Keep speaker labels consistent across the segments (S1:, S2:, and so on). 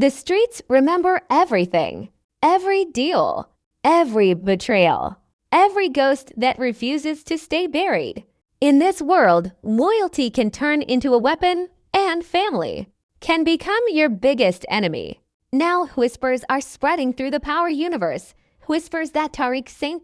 S1: The streets remember everything, every deal, every betrayal, every ghost that refuses to stay buried. In this world, loyalty can turn into a weapon, and family can become your biggest enemy. Now whispers are spreading through the Power universe, whispers that Tariq St.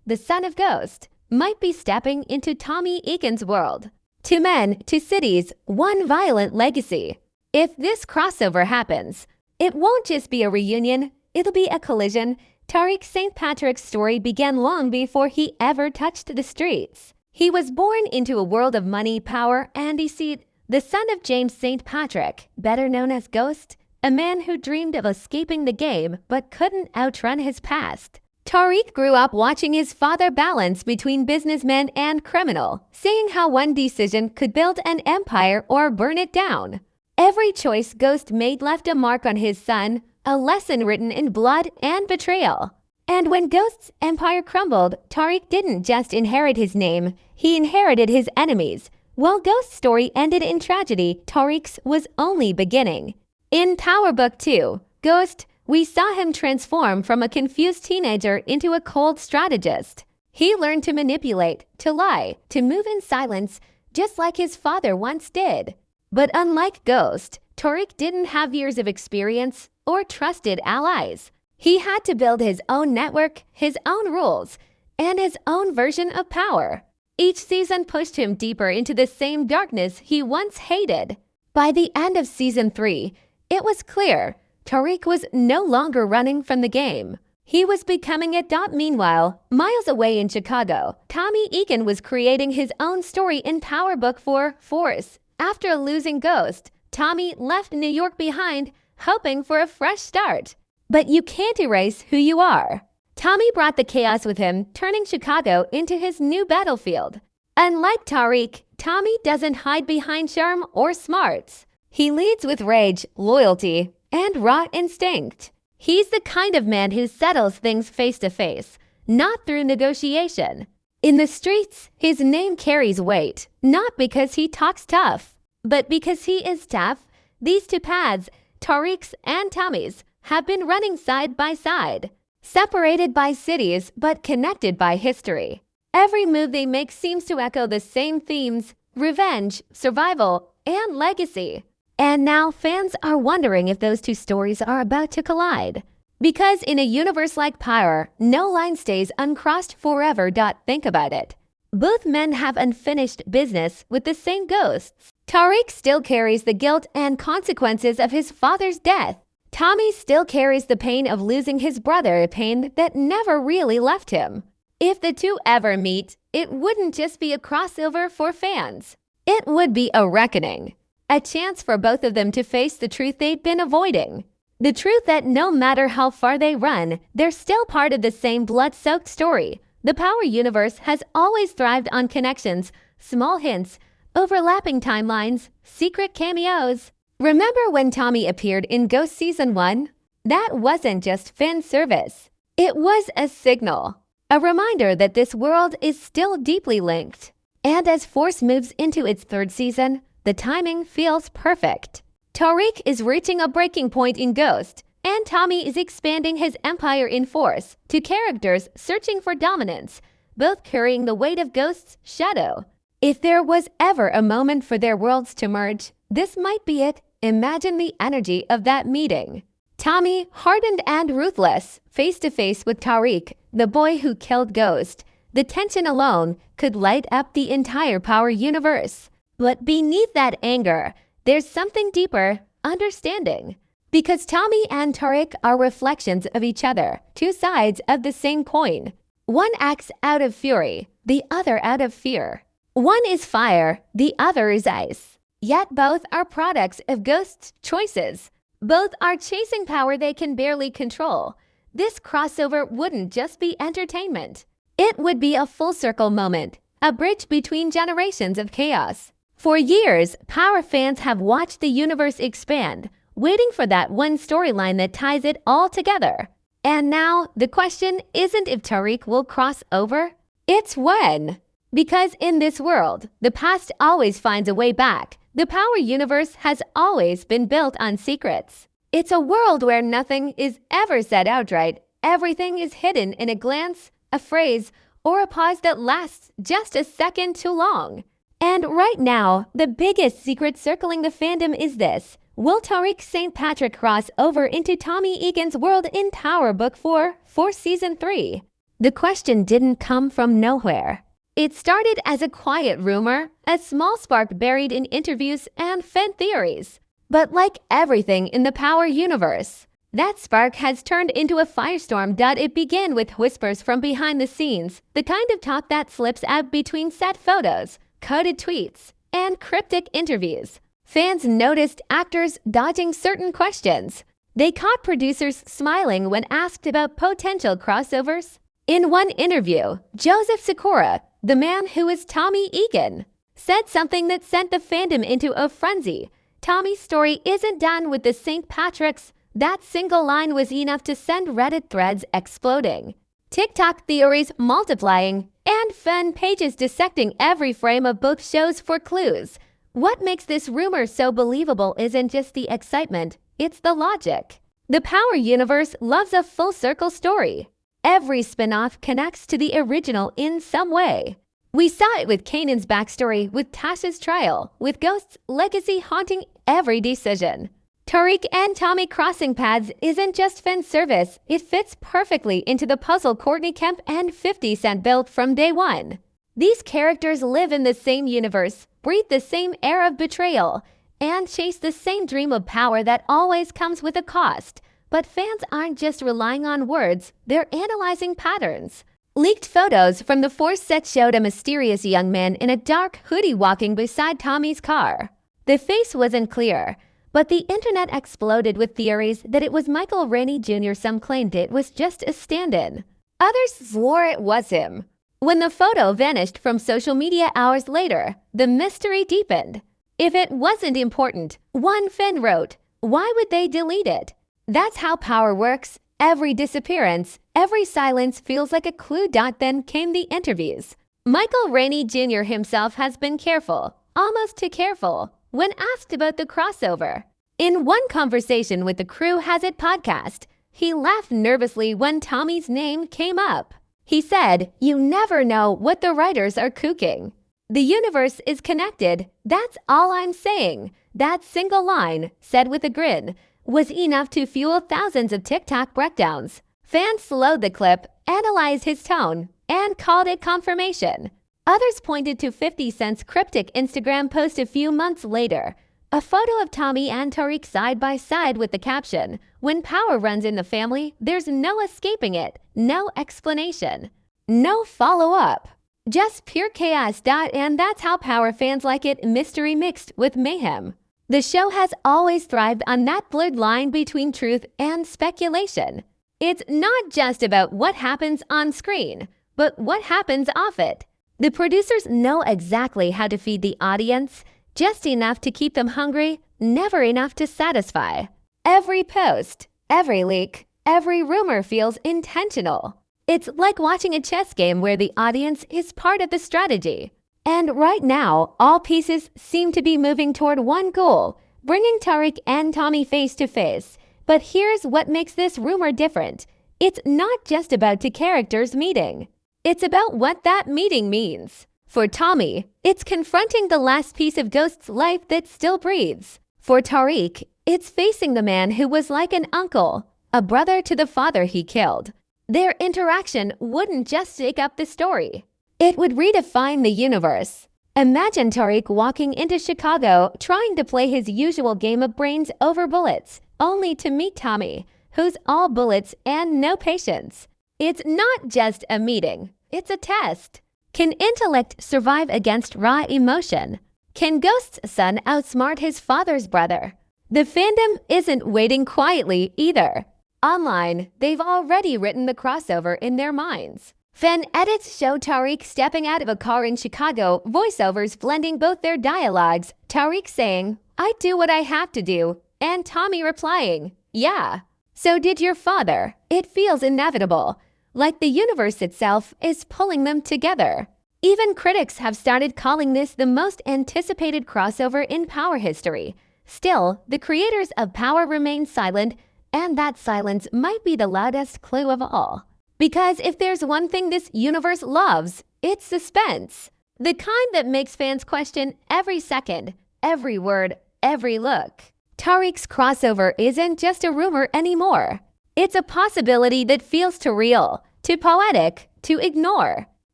S1: the son of Ghost, might be stepping into Tommy Egan's world. To men, to cities, one violent legacy. If this crossover happens, it won't just be a reunion, it'll be a collision. Tariq St. Patrick's story began long before he ever touched the streets. He was born into a world of money, power, and deceit, the son of James St. Patrick, better known as Ghost, a man who dreamed of escaping the game but couldn't outrun his past. Tariq grew up watching his father balance between businessman and criminal, seeing how one decision could build an empire or burn it down. Every choice Ghost made left a mark on his son, a lesson written in blood and betrayal. And when Ghost's empire crumbled, Tariq didn't just inherit his name, he inherited his enemies. While Ghost's story ended in tragedy, Tariq's was only beginning. In Power Book 2, Ghost, we saw him transform from a confused teenager into a cold strategist. He learned to manipulate, to lie, to move in silence, just like his father once did. But unlike Ghost, Tariq didn't have years of experience or trusted allies. He had to build his own network, his own rules, and his own version of power. Each season pushed him deeper into the same darkness he once hated. By the end of Season 3, it was clear Tariq was no longer running from the game. He was becoming it. Meanwhile, miles away in Chicago, Tommy Egan was creating his own story in Power Book 4, Force. After losing Ghost, Tommy left New York behind, hoping for a fresh start. But you can't erase who you are. Tommy brought the chaos with him, turning Chicago into his new battlefield. Unlike Tariq, Tommy doesn't hide behind charm or smarts. He leads with rage, loyalty, and raw instinct. He's the kind of man who settles things face to face, not through negotiation. In the streets, his name carries weight, not because he talks tough, but because he is tough. These two paths, Tariq's and Tommy's, have been running side by side, separated by cities but connected by history. Every move they make seems to echo the same themes: revenge, survival, and legacy. And now fans are wondering if those two stories are about to collide. Because in a universe like Power, no line stays uncrossed forever. Think about it. Both men have unfinished business with the same ghosts. Tariq still carries the guilt and consequences of his father's death. Tommy still carries the pain of losing his brother, a pain that never really left him. If the two ever meet, it wouldn't just be a crossover for fans. It would be a reckoning. A chance for both of them to face the truth they'd been avoiding. The truth that no matter how far they run, they're still part of the same blood-soaked story. The Power universe has always thrived on connections, small hints, overlapping timelines, secret cameos. Remember when Tommy appeared in Ghost Season 1? That wasn't just fan service. It was a signal, a reminder that this world is still deeply linked. And as Force moves into its third season, the timing feels perfect. Tariq is reaching a breaking point in Ghost, and Tommy is expanding his empire in Force, two characters searching for dominance, both carrying the weight of Ghost's shadow. If there was ever a moment for their worlds to merge, this might be it. Imagine the energy of that meeting. Tommy, hardened and ruthless, face to face with Tariq, the boy who killed Ghost. The tension alone could light up the entire Power universe. But beneath that anger, there's something deeper: understanding. Because Tommy and Tariq are reflections of each other, two sides of the same coin. One acts out of fury, the other out of fear. One is fire, the other is ice. Yet both are products of Ghost's choices. Both are chasing power they can barely control. This crossover wouldn't just be entertainment. It would be a full-circle moment, a bridge between generations of chaos. For years, Power fans have watched the universe expand, waiting for that one storyline that ties it all together. And now, the question isn't if Tariq will cross over, it's when. Because in this world, the past always finds a way back. The Power universe has always been built on secrets. It's a world where nothing is ever said outright. Everything is hidden in a glance, a phrase, or a pause that lasts just a second too long. And right now, the biggest secret circling the fandom is this. Will Tariq St. cross over into Tommy Egan's world in Power Book 4 for Season 3? The question didn't come from nowhere. It started as a quiet rumor, a small spark buried in interviews and fan theories. But like everything in the Power universe, that spark has turned into a firestorm. It began with whispers from behind the scenes, the kind of talk that slips out between set photos, coded tweets, and cryptic interviews. Fans noticed actors dodging certain questions. They caught producers smiling when asked about potential crossovers. In one interview, Joseph Sikora, the man who is Tommy Egan, said something that sent the fandom into a frenzy. Tommy's story isn't done with the St. Patrick's. That single line was enough to send Reddit threads exploding, TikTok theories multiplying, and fan pages dissecting every frame of book shows for clues. What makes this rumor so believable isn't just the excitement, it's the logic. The Power universe loves a full-circle story. Every spin-off connects to the original in some way. We saw it with Kanan's backstory, with Tasha's trial, with Ghost's legacy haunting every decision. Tariq and Tommy crossing paths isn't just fan service, it fits perfectly into the puzzle Courtney Kemp and 50 Cent built from day one. These characters live in the same universe, breathe the same air of betrayal, and chase the same dream of power that always comes with a cost. But fans aren't just relying on words, they're analyzing patterns. Leaked photos from the Force set showed a mysterious young man in a dark hoodie walking beside Tommy's car. The face wasn't clear, but the internet exploded with theories that it was Michael Rainey Jr. Some claimed it was just a stand-in. Others swore it was him. When the photo vanished from social media hours later, the mystery deepened. If it wasn't important, one fan wrote, why would they delete it? That's how power works. Every disappearance, every silence feels like a clue. Then came the interviews. Michael Rainey Jr. himself has been careful, almost too careful, when asked about the crossover. In one conversation with the Crew Has It podcast, he laughed nervously when Tommy's name came up. He said, you never know what the writers are cooking. The universe is connected, that's all I'm saying. That single line, said with a grin, was enough to fuel thousands of TikTok breakdowns. Fans slowed the clip, analyzed his tone, and called it confirmation. Others pointed to 50 Cent's cryptic Instagram post a few months later. A photo of Tommy and Tariq side by side with the caption, when power runs in the family, there's no escaping it, no explanation, no follow-up. Just pure chaos. And that's how Power fans like it, mystery mixed with mayhem. The show has always thrived on that blurred line between truth and speculation. It's not just about what happens on screen, but what happens off it. The producers know exactly how to feed the audience, just enough to keep them hungry, never enough to satisfy. Every post, every leak, every rumor feels intentional. It's like watching a chess game where the audience is part of the strategy. And right now, all pieces seem to be moving toward one goal, bringing Tariq and Tommy face to face. But here's what makes this rumor different. It's not just about two characters meeting. It's about what that meeting means. For Tommy, it's confronting the last piece of Ghost's life that still breathes. For Tariq, it's facing the man who was like an uncle, a brother to the father he killed. Their interaction wouldn't just shake up the story. It would redefine the universe. Imagine Tariq walking into Chicago trying to play his usual game of brains over bullets, only to meet Tommy, who's all bullets and no patience. It's not just a meeting, it's a test. Can intellect survive against raw emotion? Can Ghost's son outsmart his father's brother? The fandom isn't waiting quietly either. Online, they've already written the crossover in their minds. Fan edits show Tariq stepping out of a car in Chicago, voiceovers blending both their dialogues, Tariq saying, I do what I have to do, and Tommy replying, yeah. So did your father. It feels inevitable, like the universe itself is pulling them together. Even critics have started calling this the most anticipated crossover in Power history. Still, the creators of Power remain silent, and that silence might be the loudest clue of all. Because if there's one thing this universe loves, it's suspense. The kind that makes fans question every second, every word, every look. Tariq's crossover isn't just a rumor anymore. It's a possibility that feels too real, too poetic, to ignore.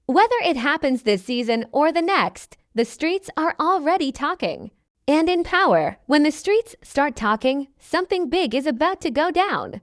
S1: Whether it happens this season or the next, the streets are already talking. And in Power, when the streets start talking, something big is about to go down.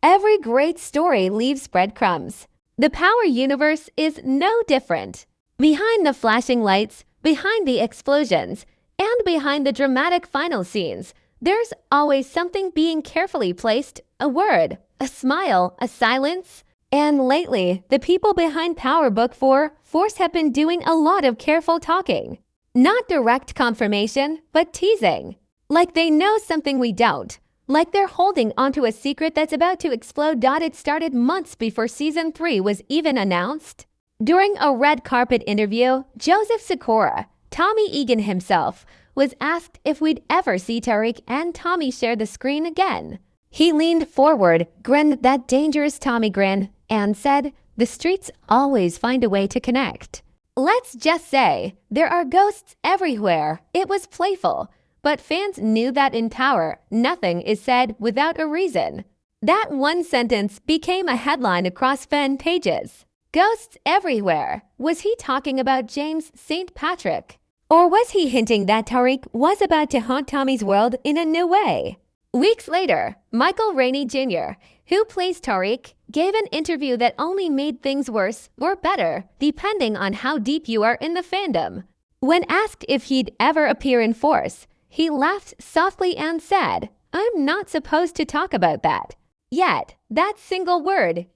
S1: Every great story leaves breadcrumbs. The Power universe is no different. Behind the flashing lights, behind the explosions, and behind the dramatic final scenes, there's always something being carefully placed, a word, a smile, a silence. And lately, the people behind Power Book 4 Force have been doing a lot of careful talking. Not direct confirmation, but teasing. Like they know something we don't. Like they're holding onto a secret that's about to explode. It started months before Season 3 was even announced. During a red carpet interview, Joseph Sikora, Tommy Egan himself, was asked if we'd ever see Tariq and Tommy share the screen again. He leaned forward, grinned that dangerous Tommy grin, and said, "The streets always find a way to connect." Let's just say, there are ghosts everywhere. It was playful, but fans knew that in Power, nothing is said without a reason. That one sentence became a headline across fan pages. Ghosts everywhere. Was he talking about James St. Patrick? Or was he hinting that Tariq was about to haunt Tommy's world in a new way? Weeks later, Michael Rainey Jr., who plays Tariq, gave an interview that only made things worse or better, depending on how deep you are in the fandom. When asked if he'd ever appear in Force, he laughed softly and said, "I'm not supposed to talk about that." Yet, that single word,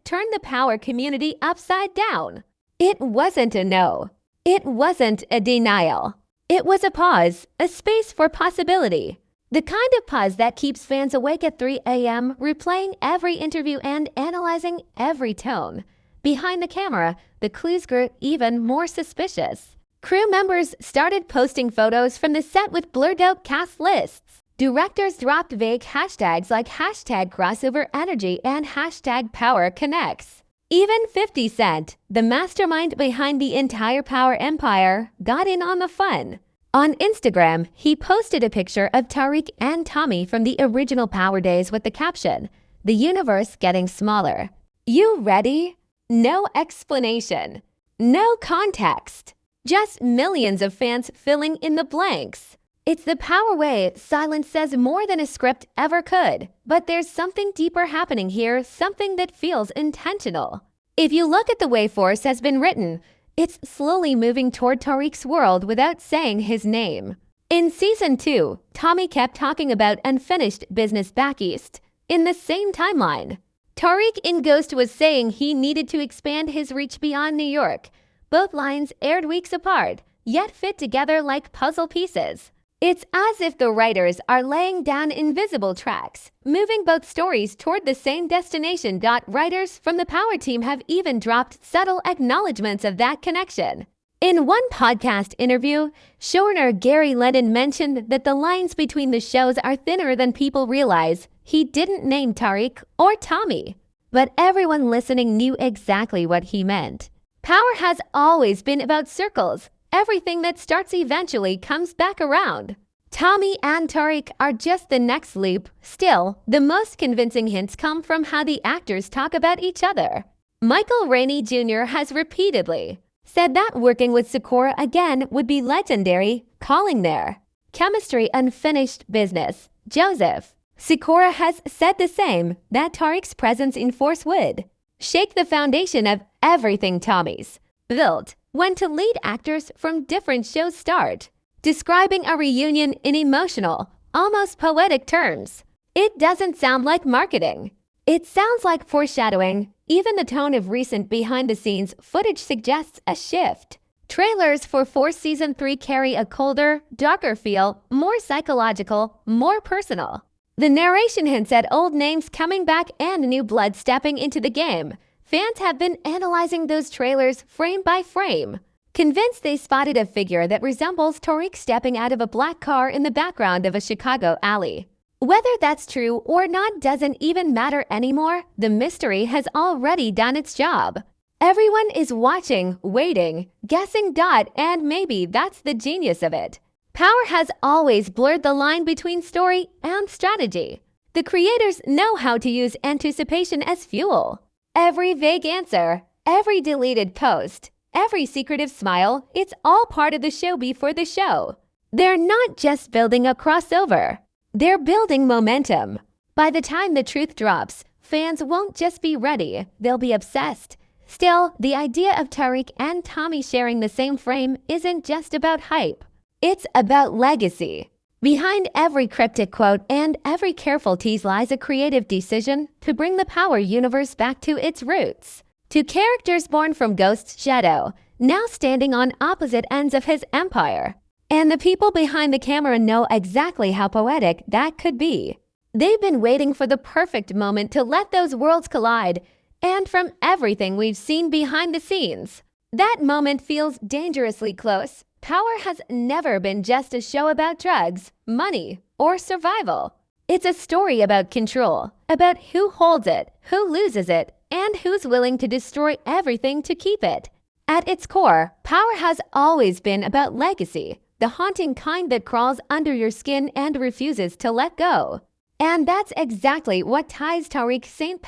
S1: turned the Power community upside down. It wasn't a no. It wasn't a denial. It was a pause, a space for possibility. The kind of pause that keeps fans awake at 3 a.m., replaying every interview and analyzing every tone. Behind the camera, the clues grew even more suspicious. Crew members started posting photos from the set with blurred out cast lists. Directors dropped vague hashtags like #CrossoverEnergy and #PowerConnects. Even 50 Cent, the mastermind behind the entire Power empire, got in on the fun. On Instagram, he posted a picture of Tariq and Tommy from the original Power days with the caption, "The universe getting smaller." You ready? No explanation. No context. Just millions of fans filling in the blanks. It's the Power way. Silence says more than a script ever could. But there's something deeper happening here, something that feels intentional. If you look at the way Force has been written, it's slowly moving toward Tariq's world without saying his name. In Season 2, Tommy kept talking about unfinished business back east. In the same timeline, Tariq in Ghost was saying he needed to expand his reach beyond New York. Both lines aired weeks apart, yet fit together like puzzle pieces. It's as if the writers are laying down invisible tracks, moving both stories toward the same destination. Writers from the Power team have even dropped subtle acknowledgments of that connection. In one podcast interview, showrunner Gary Lennon mentioned that the lines between the shows are thinner than people realize. He didn't name Tariq or Tommy, but everyone listening knew exactly what he meant. Power has always been about circles. Everything that starts eventually comes back around. Tommy and Tariq are just the next loop. Still, the most convincing hints come from how the actors talk about each other. Michael Rainey Jr. has repeatedly said that working with Sikora again would be legendary, calling their chemistry unfinished business. Joseph Sikora has said the same, that Tariq's presence in Force would shake the foundation of everything Tommy's built. When to lead actors from different shows start, describing a reunion in emotional, almost poetic terms. It doesn't sound like marketing. It sounds like foreshadowing. Even the tone of recent behind-the-scenes footage suggests a shift. Trailers for Force Season 3 carry a colder, darker feel, more psychological, more personal. The narration hints at old names coming back and new blood stepping into the game. Fans have been analyzing those trailers frame by frame, convinced they spotted a figure that resembles Tariq stepping out of a black car in the background of a Chicago alley. Whether that's true or not doesn't even matter anymore. The mystery has already done its job. Everyone is watching, waiting, guessing. And maybe that's the genius of it. Power has always blurred the line between story and strategy. The creators know how to use anticipation as fuel. Every vague answer, every deleted post, every secretive smile, it's all part of the show before the show. They're not just building a crossover. They're building momentum. By the time the truth drops, fans won't just be ready, they'll be obsessed. Still, the idea of Tariq and Tommy sharing the same frame isn't just about hype. It's about legacy. Behind every cryptic quote and every careful tease lies a creative decision to bring the Power universe back to its roots. To characters born from Ghost's shadow, now standing on opposite ends of his empire. And the people behind the camera know exactly how poetic that could be. They've been waiting for the perfect moment to let those worlds collide, and from everything we've seen behind the scenes, that moment feels dangerously close. Power has never been just a show about drugs, money, or survival. It's a story about control, about who holds it, who loses it, and who's willing to destroy everything to keep it. At its core, Power has always been about legacy, the haunting kind that crawls under your skin and refuses to let go. And that's exactly what ties Tariq St.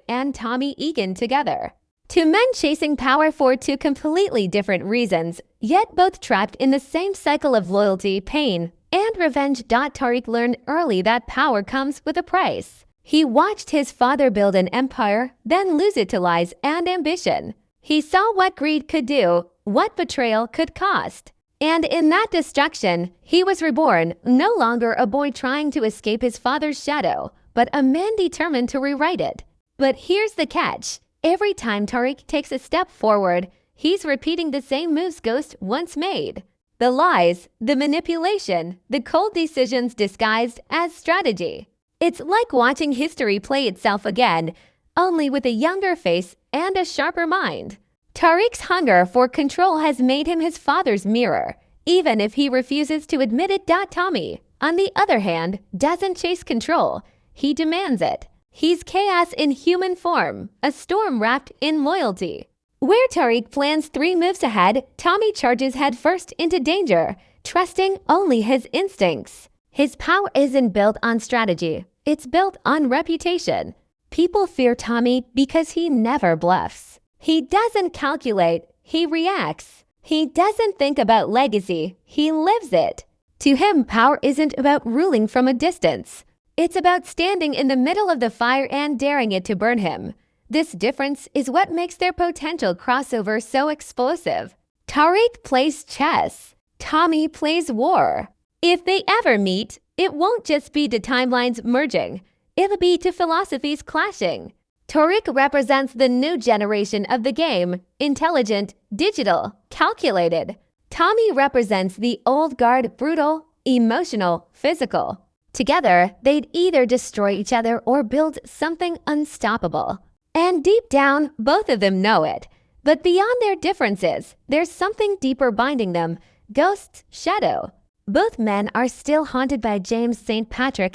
S1: and Tommy Egan together. Two men chasing power for two completely different reasons, yet both trapped in the same cycle of loyalty, pain, and revenge. Tariq learned early that power comes with a price. He watched his father build an empire, then lose it to lies and ambition. He saw what greed could do, what betrayal could cost. And in that destruction, he was reborn, no longer a boy trying to escape his father's shadow, but a man determined to rewrite it. But here's the catch. Every time Tariq takes a step forward, he's repeating the same moves Ghost once made. The lies, the manipulation, the cold decisions disguised as strategy. It's like watching history play itself again, only with a younger face and a sharper mind. Tariq's hunger for control has made him his father's mirror, even if he refuses to admit it. Tommy, on the other hand, doesn't chase control. He demands it. He's chaos in human form, a storm wrapped in loyalty. Where Tariq plans 3 moves ahead, Tommy charges headfirst into danger, trusting only his instincts. His power isn't built on strategy. It's built on reputation. People fear Tommy because he never bluffs. He doesn't calculate, he reacts. He doesn't think about legacy, he lives it. To him, power isn't about ruling from a distance. It's about standing in the middle of the fire and daring it to burn him. This difference is what makes their potential crossover so explosive. Tariq plays chess. Tommy plays war. If they ever meet, it won't just be the timelines merging. It'll be two philosophies clashing. Tariq represents the new generation of the game, intelligent, digital, calculated. Tommy represents the old guard, brutal, emotional, physical. Together, they'd either destroy each other or build something unstoppable. And deep down, both of them know it. But beyond their differences, there's something deeper binding them, Ghost's shadow. Both men are still haunted by James St.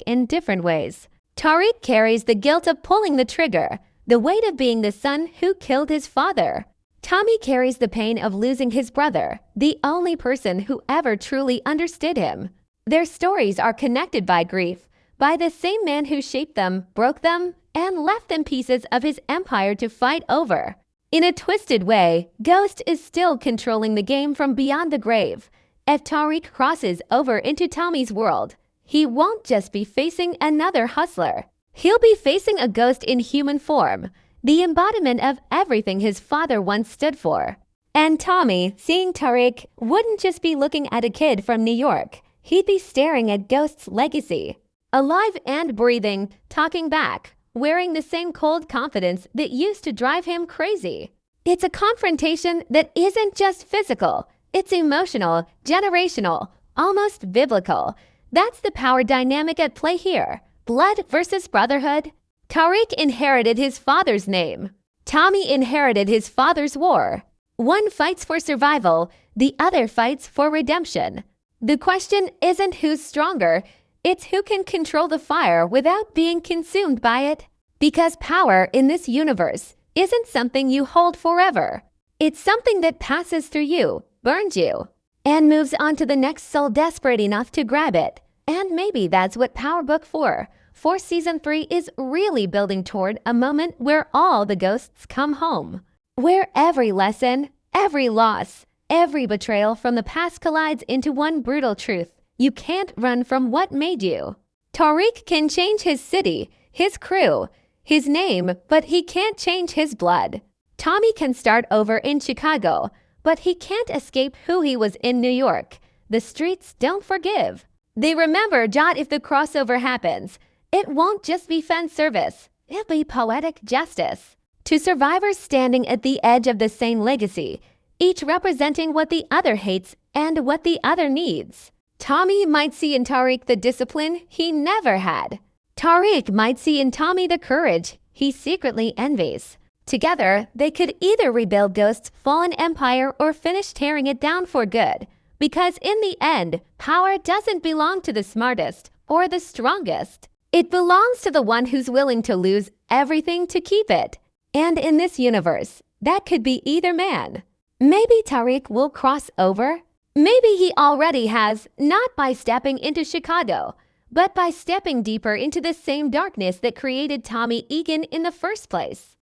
S1: in different ways. Tariq carries the guilt of pulling the trigger, the weight of being the son who killed his father. Tommy carries the pain of losing his brother, the only person who ever truly understood him. Their stories are connected by grief, by the same man who shaped them, broke them, and left them pieces of his empire to fight over. In a twisted way, Ghost is still controlling the game from beyond the grave. If Tariq crosses over into Tommy's world, he won't just be facing another hustler. He'll be facing a ghost in human form, the embodiment of everything his father once stood for. And Tommy, seeing Tariq, wouldn't just be looking at a kid from New York. He'd be staring at Ghost's legacy. Alive and breathing, talking back, wearing the same cold confidence that used to drive him crazy. It's a confrontation that isn't just physical. It's emotional, generational, almost biblical. That's the power dynamic at play here. Blood versus brotherhood. Tariq inherited his father's name. Tommy inherited his father's war. One fights for survival, the other fights for redemption. The question isn't who's stronger, it's who can control the fire without being consumed by it. Because power in this universe isn't something you hold forever. It's something that passes through you, burns you, and moves on to the next soul desperate enough to grab it. And maybe that's what Power Book 4 for Season 3 is really building toward, a moment where all the ghosts come home. Where every lesson, every loss, every betrayal from the past collides into one brutal truth. You can't run from what made you. Tariq can change his city, his crew, his name, but he can't change his blood. Tommy can start over in Chicago, but he can't escape who he was in New York. The streets don't forgive. They remember Jot. If the crossover happens, it won't just be fan service, it'll be poetic justice. To survivors standing at the edge of the same legacy, each representing what the other hates and what the other needs. Tommy might see in Tariq the discipline he never had. Tariq might see in Tommy the courage he secretly envies. Together, they could either rebuild Ghost's fallen empire or finish tearing it down for good. Because in the end, power doesn't belong to the smartest or the strongest. It belongs to the one who's willing to lose everything to keep it. And in this universe, that could be either man. Maybe Tariq will cross over. Maybe he already has, not by stepping into Chicago, but by stepping deeper into the same darkness that created Tommy Egan in the first place.